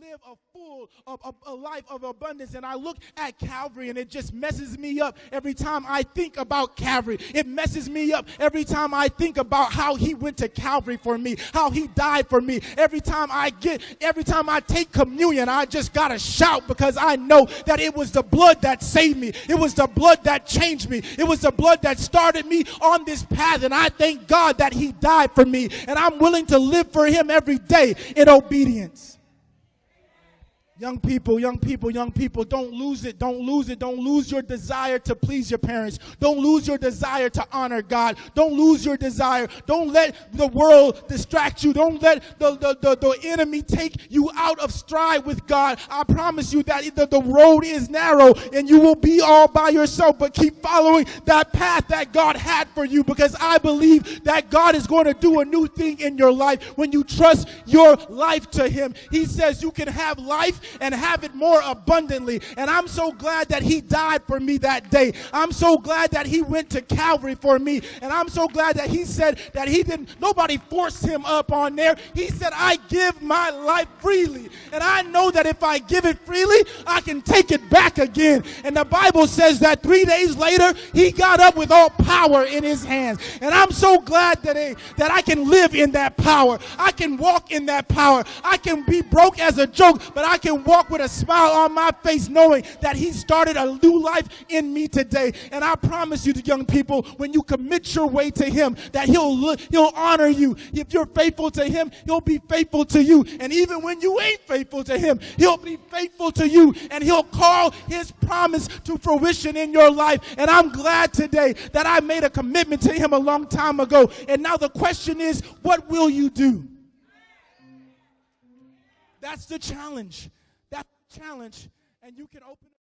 live a life of abundance. And I look at Calvary, and it just messes me up every time I think about Calvary. It messes me up every time I think about how he went to Calvary for me, how he died for me. Every time I take communion, I just gotta shout, because I know that it was the blood that saved me. It was the blood that changed me. It was the blood that started me on this path. And I thank God that he died for me, and I'm willing to live for him every day in obedience. Young people, don't lose it. Don't lose your desire to please your parents. Don't lose your desire to honor God. Don't lose your desire. Don't let the world distract you. Don't let the enemy take you out of stride with God. I promise you that the road is narrow, and you will be all by yourself, but keep following that path that God had for you, because I believe that God is going to do a new thing in your life when you trust your life to him. He says you can have life and have it more abundantly. And I'm so glad that he died for me that day. I'm so glad that he went to Calvary for me. And I'm so glad that he said that nobody forced him up on there. He said, I give my life freely. And I know that if I give it freely, I can take it back again. And the Bible says that 3 days later, he got up with all power in his hands. And I'm so glad that I can live in that power. I can walk in that power. I can be broke as a joke, but I can walk with a smile on my face knowing that he started a new life in me today. And I promise you, young people, when you commit your way to him, that he'll honor you. If you're faithful to him, he'll be faithful to you. And even when you ain't faithful to him, he'll be faithful to you, and he'll call his promise to fruition in your life. And I'm glad today that I made a commitment to him a long time ago. And now the question is, what will you do? That's the challenge. And you can open